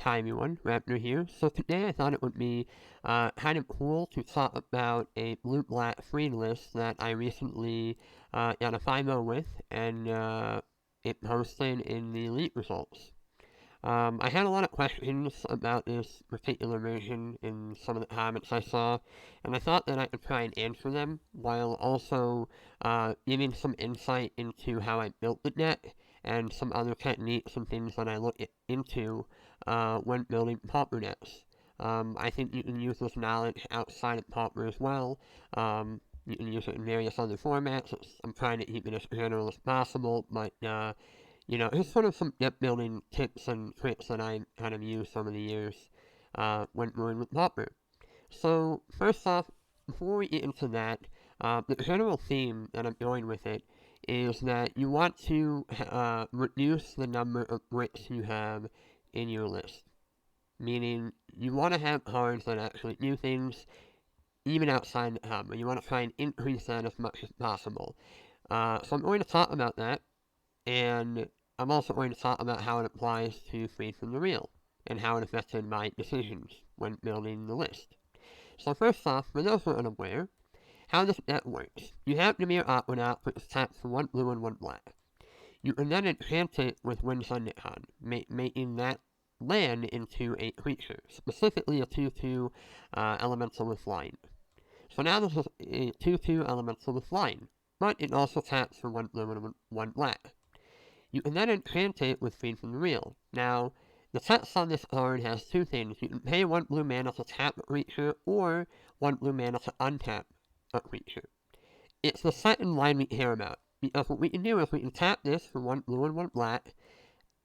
Hi everyone, Raptor here. So today I thought it would be kind of cool to talk about a blue-black free list that I recently got a 5.0 with, and it posted in the elite results. I had a lot of questions about this particular version in some of the comments I saw, and I thought that I could try and answer them while also giving some insight into how I built the deck and some other techniques and things that I look into when building pauper decks. I think you can use this knowledge outside of pauper as well. You can use it in various other formats. I'm trying to keep it as general as possible, but here's sort of some deck building tips and tricks that I kind of used over the years when going with Popper. So, first off, before we get into that, the general theme that I'm going with it is that you want to reduce the number of bricks you have in your list. Meaning, you want to have cards that actually do things even outside the combo. You want to try and increase that as much as possible. So I'm going to talk about that, and I'm also going to talk about how it applies to Free from the Real, and how it affected my decisions when building the list. So first off, for those who are unaware, how this deck works. You have Dimir Aquanaut, which is tapped for 1 blue and 1 black. You can then enchant it with Wind Syndicon, making that land into a creature, specifically a 2-2 elemental with flying. So now this is a 2-2 elemental with flying, but it also taps for 1 blue and 1 black. You can then enchant it with Feed from the Real. Now, the text on this card has two things. You can pay 1 blue mana to tap a creature, or 1 blue mana to untap a creature. It's the second line we care about, because what we can do is we can tap this for 1 blue and 1 black,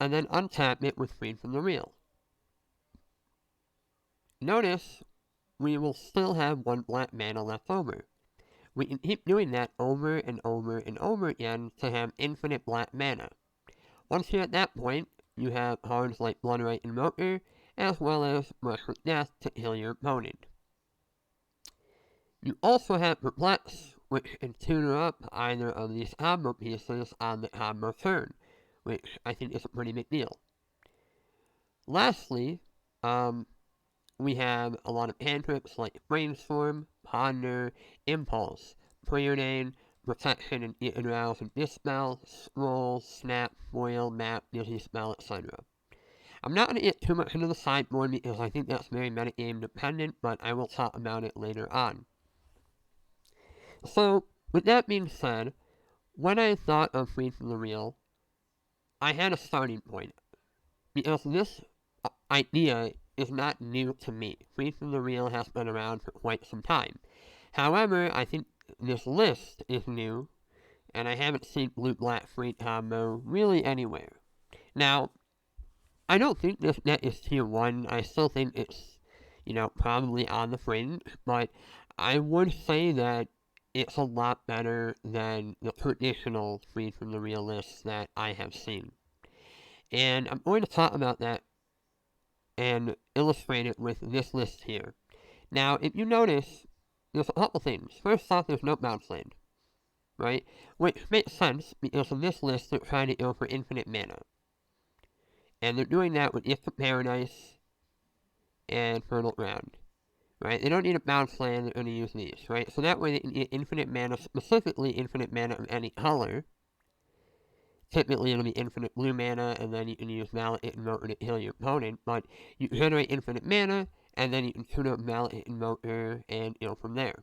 and then untap it with Feed from the Real. Notice, we will still have 1 black mana left over. We can keep doing that over and over and over again to have infinite black mana. Once you're at that point, you have cards like Bloodright Invoker, as well as Rush with Death to kill your opponent. You also have Perplex, which can tutor up either of these combo pieces on the combo turn, which I think is a pretty big deal. Lastly, we have a lot of cantrips like Brainstorm, Ponder, Impulse, Preordain, Protection and Arouse and Dispel, Scroll, Snap, Foil, Map, Dizzy Spell, etc. I'm not going to get too much into the sideboard because I think that's very metagame dependent, but I will talk about it later on. So, with that being said, when I thought of Free from the Real, I had a starting point. Because this idea is not new to me. Free from the Real has been around for quite some time. However, I think this list is new, and I haven't seen blue-black free combo really anywhere. Now, I don't think this deck is tier 1. I still think it's, probably on the fringe, but I would say that it's a lot better than the traditional free from the Real lists that I have seen. And I'm going to talk about that and illustrate it with this list here. Now, if you notice, there's a couple things. First off, there's no bounce land, right? Which makes sense, because in this list, they're trying to go for infinite mana. And they're doing that with Gift of Paradise and Fertile Ground, right? They don't need a bounce land, they're going to use these, right? So that way they can get infinite mana, specifically infinite mana of any color. Typically it'll be infinite blue mana, and then you can use Mallet Invoker to heal your opponent, but you generate infinite mana, and then you can tune up Mallet Invoker and go from there.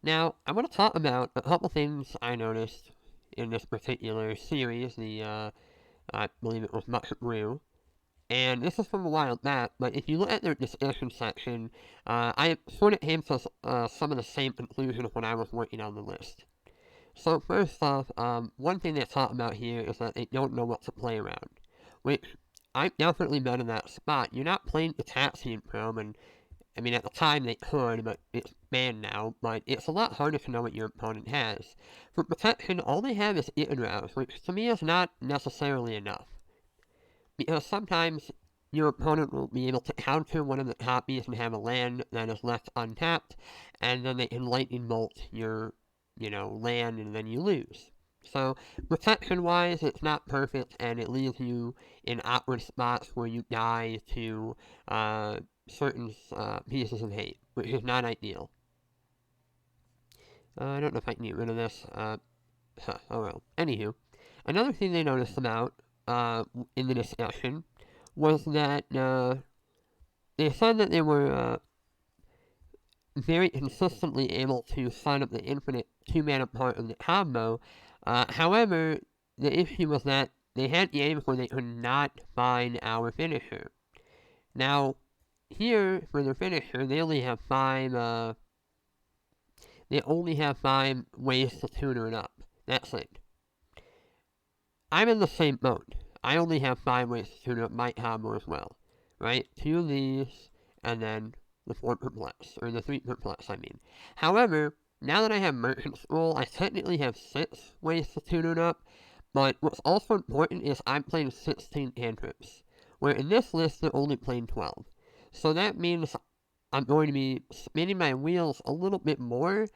Now, I want to talk about a couple things I noticed in this particular series, I believe it was Much Brew, and this is from a while back, but if you look at their discussion section, I sort of came to some of the same conclusions when I was working on the list. So first off, one thing they talk about here is that they don't know what to play around, which I've definitely been in that spot. You're not playing the Tatsian Probe, and I mean at the time they could, but it's banned now, but it's a lot harder to know what your opponent has. For protection, all they have is Arouse, which to me is not necessarily enough. Because sometimes your opponent will be able to counter one of the copies and have a land that is left untapped, and then they can lightning bolt your land, and then you lose. So protection-wise, it's not perfect, and it leaves you in awkward spots where you die to certain pieces of hate, which is not ideal. I don't know if I can get rid of this. Oh well. Anywho, another thing they noticed about in the discussion was that they said that they were very consistently able to sign up the infinite two-mana part of the combo. However, the issue was that they had games where they could not find our finisher. Now, here for their finisher, they only have five. They only have 5 ways to tutor it up. That's it. I'm in the same boat. I only have 5 ways to tutor up my combo as well, right? 2 of these, and then the 4 perplex, or the 3 perplex, I mean. However, now that I have Merchant Scroll, I technically have 6 ways to tutor it up, but what's also important is I'm playing 16 cantrips, where in this list they're only playing 12. So that means I'm going to be spinning my wheels a little bit more,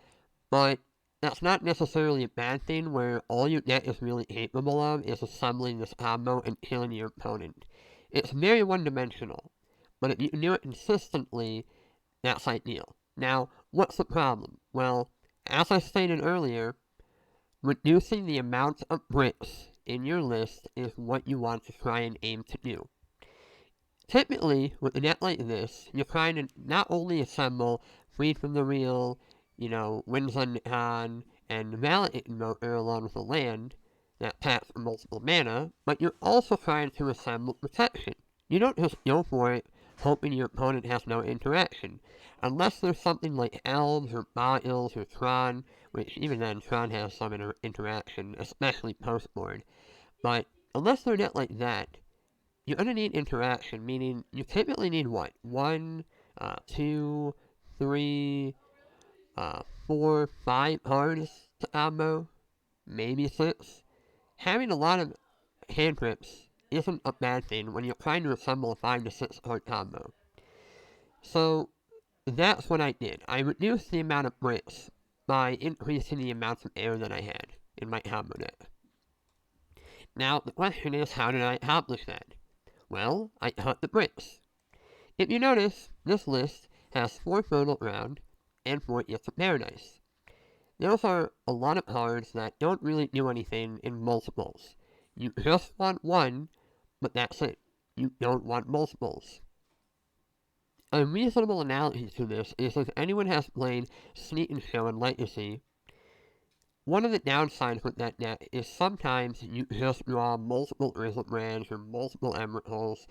but that's not necessarily a bad thing where all your deck is really capable of is assembling this combo and killing your opponent. It's very one-dimensional, but if you can do it consistently, that's ideal. Now, what's the problem? Well, as I stated earlier, reducing the amount of bricks in your list is what you want to try and aim to do. Typically, with a deck like this, you're trying to not only assemble Freed from the Real, Winds on Con, and Valid Invoker along with a land that taps for multiple mana, but you're also trying to assemble protection. You don't just go for it hoping your opponent has no interaction. Unless there's something like Elves or Bails or Tron, which even then Tron has some interaction, especially post-board. But unless they're not like that, you're going to need interaction, meaning you typically need what? 1, 2, 3, 4, 5 cards to combo, maybe 6. Having a lot of hand trips isn't a bad thing when you're trying to assemble a 5 to 6 card combo. So that's what I did. I reduced the amount of bricks by increasing the amount of air that I had in my combo deck. Now the question is, how did I accomplish that? Well, I cut the bricks. If you notice, this list has 4 Fertile Ground and 4 Gifts of Paradise. Those are a lot of cards that don't really do anything in multiples. You just want one, but that's it. You don't want multiples. A reasonable analogy to this is if anyone has played Sneak and Show and Legacy, one of the downsides with that deck is sometimes you just draw multiple Grizzled Brands or multiple Emeralds,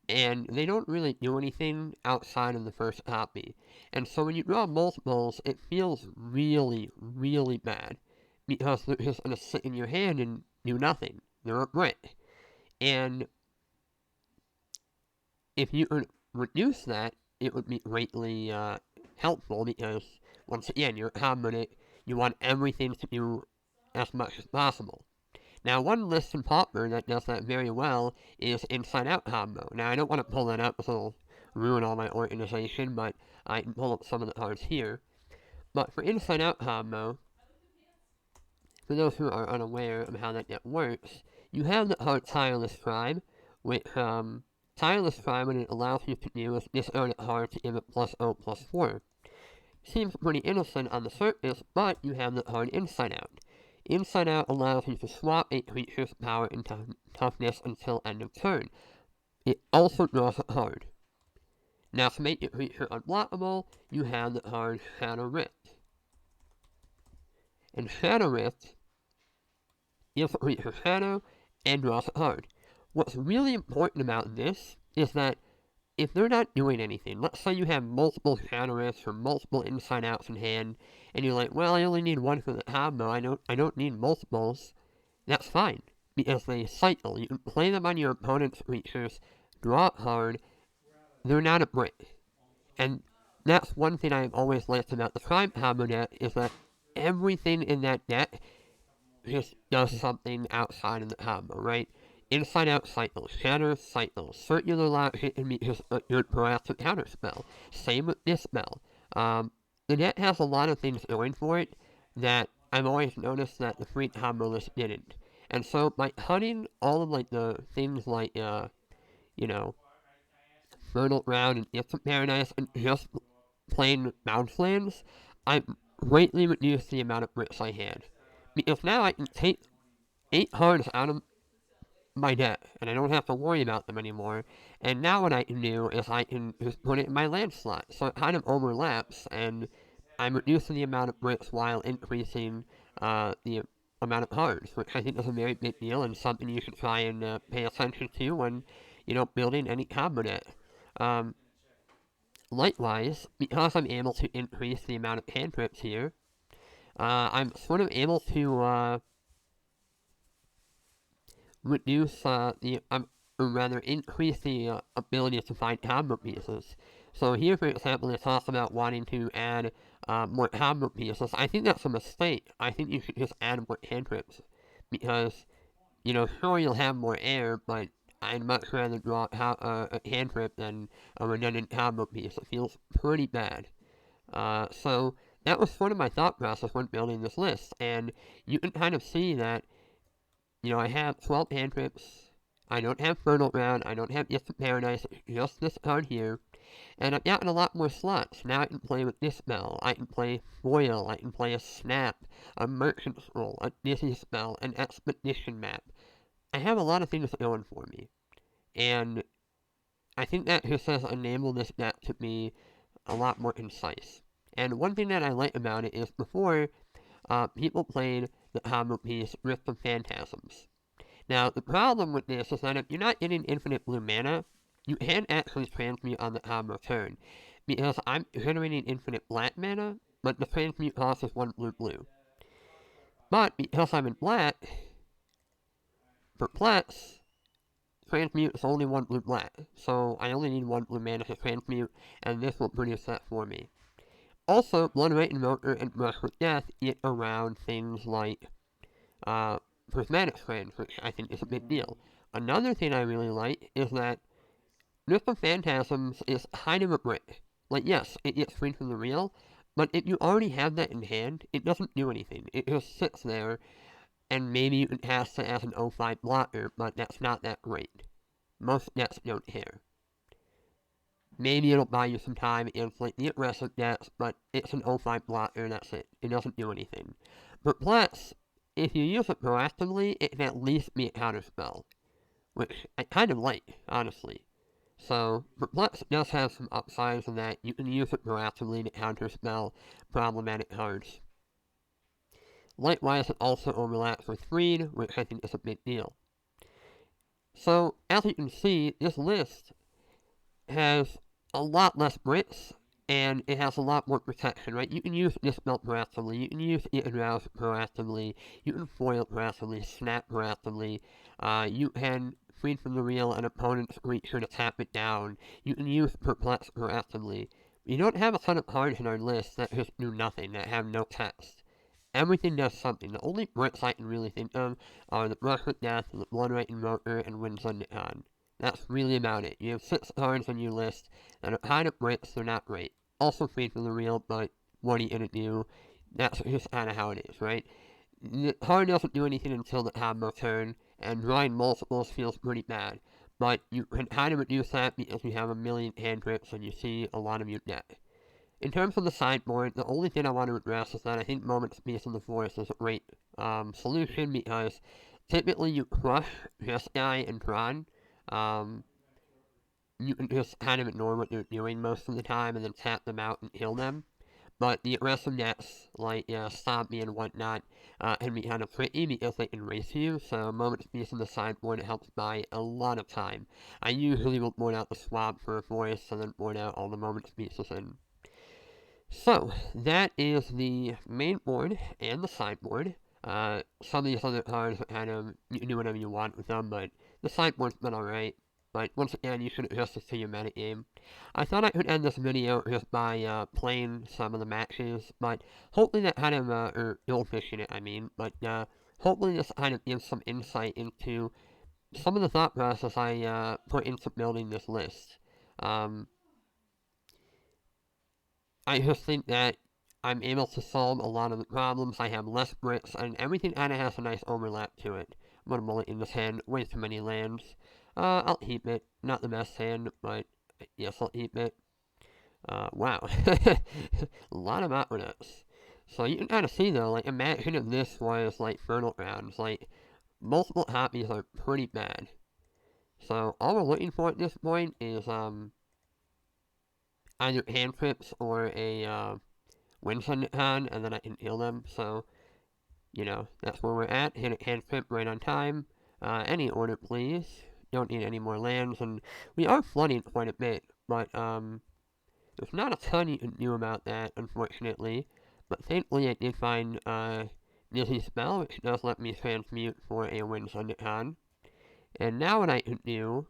and they don't really do anything outside of the first copy. And so when you draw multiples, it feels really, really bad, because they're just going to sit in your hand and do nothing. They're a brick. And if you could reduce that, it would be greatly helpful, because once again, you're a combo deck, you want everything to do as much as possible. Now, one list in Pauper that does that very well is Inside Out combo. Now, I don't want to pull that up because it'll ruin all my organization, but I can pull up some of the cards here. But for Inside Out combo, for those who are unaware of how that deck works, you have the card Tireless Tribe, which Tireless Tribe, what it allows you to do is discard a card to give it +0/+4. Seems pretty innocent on the surface, but you have the card Inside Out. Inside Out allows you to swap a creature's power and toughness until end of turn. It also draws a card. Now to make your creature unblockable, you have the card Shadow Rift. And Shadow Rift gives a creature Shadow and draws a card. What's really important about this is that if they're not doing anything, let's say you have multiple Shadow Rifts or multiple Inside Outs in hand, and you're like, well, I only need one for the combo, I don't need multiples, that's fine, because they cycle. You can play them on your opponent's creatures, draw a card, they're not a brick. And that's one thing I've always liked about the Prime combo deck, is that everything in that deck just does something outside of the combo, right? Inside Out cycles, Shatter cycles, Circular Logic can be just a good proactive counterspell. Same with Dispel. The deck has a lot of things going for it that I've always noticed that the free combo list didn't. And so by cutting all of like the things like you know, Fertile Ground and Instant Paradise and just plain bounce lands, I greatly reduced the amount of bricks I had. Because now I can take 8 cards out of my deck, and I don't have to worry about them anymore. And now what I can do is I can just put it in my land slot, so it kind of overlaps, and I'm reducing the amount of bricks while increasing the amount of cards, which I think is a very big deal and something you should try and pay attention to when building any combo deck. Um, Likewise, because I'm able to increase the amount of cantrips here, I'm sort of able to reduce or rather increase the ability to find combo pieces. So here, for example, it talks about wanting to add more combo pieces. I think that's a mistake. I think you should just add more cantrips because sure you'll have more air, but I'd much rather draw a cantrip than a redundant combo piece. It feels pretty bad. So that was sort of my thought process when building this list, and you can kind of see that I have 12 cantrips. I don't have Fertile Ground. I don't have Instant Paradise. Just this card here. And I've gotten a lot more slots. Now I can play with this spell. I can play Foil. I can play a Snap, a Merchant Scroll, a Dizzy Spell, an Expedition Map. I have a lot of things going for me. And I think that just has enabled this deck to be a lot more concise. And one thing that I like about it is before, people played the combo piece Rift of Phantasms. Now, the problem with this is that if you're not getting infinite blue mana, you can actually transmute on the combo turn, because I'm generating infinite black mana, but the transmute cost is 1 blue blue. But because I'm in black, perplex, transmute is only 1 blue black, so I only need 1 blue mana to transmute, and this will produce that for me. Also, Blood Rate Invoker and Brush with Death get around things like prismatic strands, which I think is a big deal. Another thing I really like is that Rift of Phantasms is kind of a brick. Like, yes, it gets free from the real, but if you already have that in hand, it doesn't do anything. It just sits there, and maybe you can cast it as an O5 blocker, but that's not that great. Most decks don't care. Maybe it'll buy you some time against like the aggressive decks, but it's an O5 blocker, that's it. It doesn't do anything. Perplex, if you use it proactively, it can at least be a counterspell, which I kind of like, honestly. So, Perplex does have some upsides in that you can use it proactively to counterspell problematic cards. Likewise, it also overlaps with Freed, which I think is a big deal. So, as you can see, this list has a lot less bricks, and it has a lot more protection, right? You can use Dispel proactively, you can use It and Rouse proactively, you can Foil proactively, Snap proactively, you can Freed from the Real an opponent's creature to tap it down, you can use Perplex proactively. You don't have a ton of cards in our list that just do nothing, that have no text. Everything does something. The only bricks I can really think of are the Brush with Death, the Blood Right Invoker, and Winds Undecon. That's really about it. You have 6 cards on your list that are kind of bricks, they're not great. Also free from the real, but what are you gonna do? That's just kind of how it is, right? The card doesn't do anything until the combo turn, and drawing multiples feels pretty bad. But you can kind of reduce that because you have a million cantrips and you see a lot of your deck. In terms of the sideboard, the only thing I want to address is that I think Moment's Peace in the Forest is a great solution because typically you crush Jeskai and Tron. Um, you can just kind of ignore what they're doing most of the time and then tap them out and kill them. But the aggressive decks, like Stompy and whatnot, can be kind of tricky because they can race you, so Moment's Peace in the sideboard helps buy a lot of time. I usually will board out the swamp for a forest and then board out all the Moment's Pieces in. So, that is the main board and the sideboard. Some of these other cards are kind of, you can do whatever you want with them, but the sideboard's been alright. But once again, you should adjust this to your metagame. I thought I could end this video just by playing some of the matches, but hopefully that kind of, or goldfishing it, I mean, but hopefully this kind of gives some insight into some of the thought process I put into building this list. I just think that I'm able to solve a lot of the problems. I have less bricks, and everything kind of has a nice overlap to it. I'm gonna mullet in this hand. Way too many lands. I'll keep it. Not the best hand, but yes, I'll keep it. Wow. A lot of aqueducts. So you can kind of see though, like imagine if this was like fertile grounds. Like multiple copies are pretty bad. So all we're looking for at this point is either hand trips or a wind con, and then I can heal them. So that's where we're at. Hit a hand trip right on time. Any order, please. Don't need any more lands, and we are flooding quite a bit, but there's not a ton you can do about that, unfortunately. But thankfully, I did find Dizzy Spell, which does let me transmute for a Wind Con. And now what I can do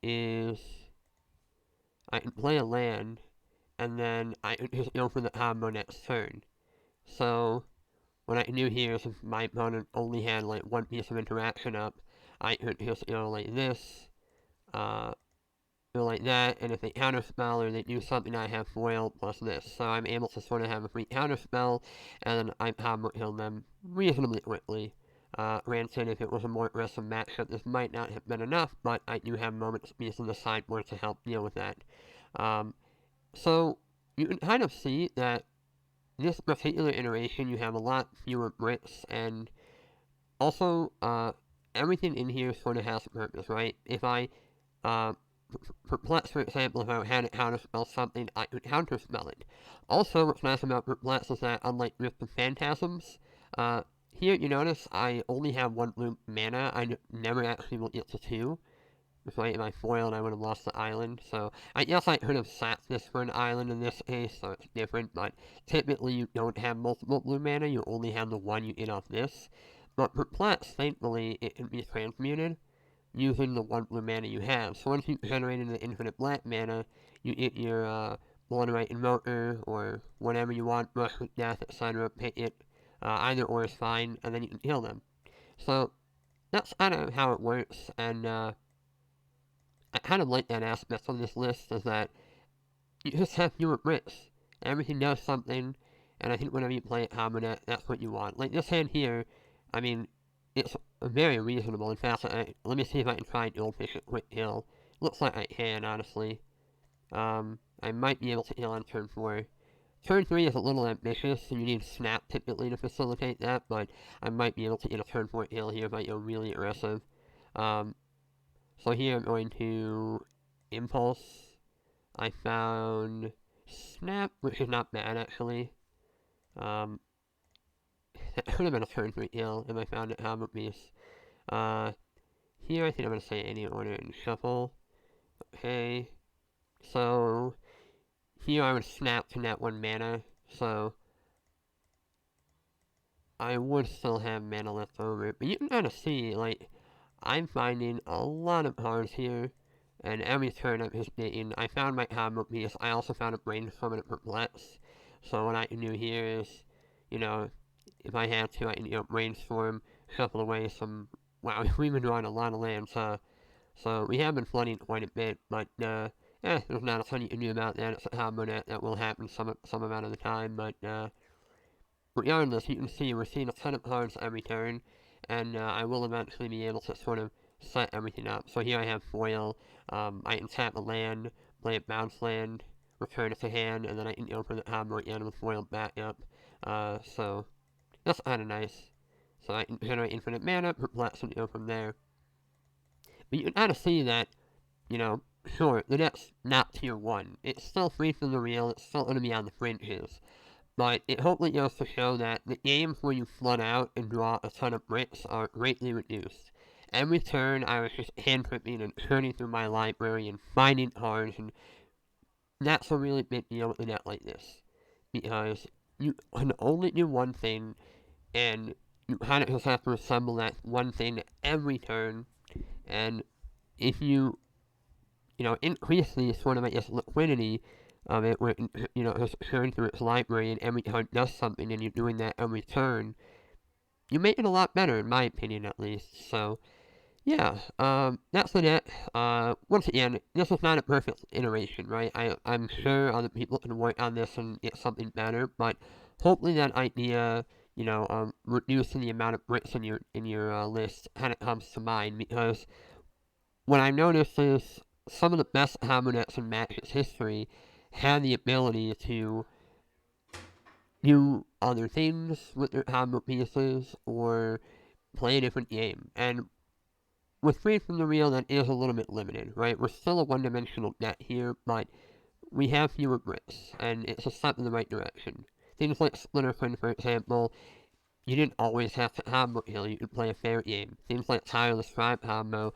is I can play a land, and then I can just go for the combo next turn. So what I can do here is if my opponent only had like one piece of interaction up, I could just go like this, go like that, and if they counterspell or they do something, I have foil plus this. So I'm able to sort of have a free counterspell, and then I combo kill them reasonably quickly. Granted, if it was a more aggressive matchup, this might not have been enough, but I do have moment speeds on the sideboard to help deal with that. So you can kind of see that this particular iteration, you have a lot fewer bricks, and also, everything in here sort of has a purpose, right? If I, Perplex, for example, if I had it counterspell something, I could counterspell it. Also, what's nice about Perplex is that, unlike Rift of Phantasms, here you notice I only have one blue mana. I never actually will get to two. If I foiled, I would have lost the island. So I guess I could have sacked this for an island in this case, so it's different. But typically, you don't have multiple blue mana. You only have the one you get off this. But Perplex, thankfully, it can be transmuted using the one blue mana you have. So once you've generated the infinite black mana, you get your Bloodright Invoker or whatever you want, Rush with Death, etc. Pick it. Either or is fine, and then you can kill them. So that's kind of how it works, and I kind of like that aspect of this list, is that you just have fewer bricks. Everything does something, and I think whenever you play it Harmonet, that's what you want. Like this hand here, I mean, it's very reasonable. In fact, let me see if I can try Goldfish at quick kill. Looks like I can, honestly. I might be able to heal on turn 4. Turn 3 is a little ambitious, so you need Snap typically to facilitate that, but I might be able to get a turn 4 heal here if I go really aggressive. So here I'm going to Impulse. I found Snap, which is not bad actually. That could have been a turn 3 heal if I found it Hammer Beast. Here I think I'm going to say any order and shuffle. Okay. So here I would snap to net 1 mana, so I would still have mana left over. But you can kind of see, like, I'm finding a lot of cards here, and every turn I'm just getting. I found my combo piece. I also found a brainstorm and a perplex. So what I can do here is, if I had to, I can brainstorm, shuffle away some. Wow, we've been drawing a lot of lands, so we have been flooding quite a bit, but there's not a ton you can do about that. It's a combo that will happen some amount of the time, but regardless, you can see we're seeing a ton of cards every turn, and I will eventually be able to sort of set everything up. So here I have foil. I can tap a land, play a bounce land, return it to hand, and then I can go for the combo again with foil back up. So that's kind of nice. So I can generate infinite mana, perplex, and go from there. But you can kind of see that, sure, the deck's not tier 1. It's still free from the real, it's still going to be on the fringes. But it hopefully goes to show that the games where you flood out and draw a ton of bricks are greatly reduced. Every turn I was just hand tripping and turning through my library and finding cards, and that's a really big deal with a deck like this. Because you can only do one thing, and you kind of just have to assemble that one thing every turn, and if you increase the sort of, I guess, liquidity of it, where, it's turning through its library and every card does something and you're doing that every turn, you make it a lot better, in my opinion at least. So, Yeah, that's the net. Once again, this is not a perfect iteration, right? I'm sure other people can work on this and get something better, but hopefully that idea, reducing the amount of bricks in your list kind of comes to mind because what I noticed is some of the best hominets in Magic's history had the ability to do other things with their combo pieces or play a different game. And with Free from the Real, that is a little bit limited, right? We're still a one-dimensional net here, but we have fewer bricks, and it's a step in the right direction. Things like Splitter Twin, for example, you didn't always have to combo heal, you could play a fair game. Things like Tireless Drive combo,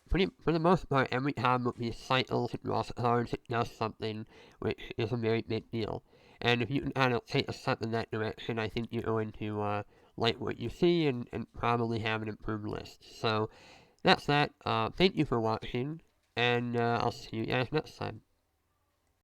for the most part, every combo piece cycles, it draws cards, it does something, which is a very big deal. And if you can kind of take a step in that direction, I think you're going to like what you see and probably have an improved list. So, that's that. Thank you for watching, and I'll see you guys next time.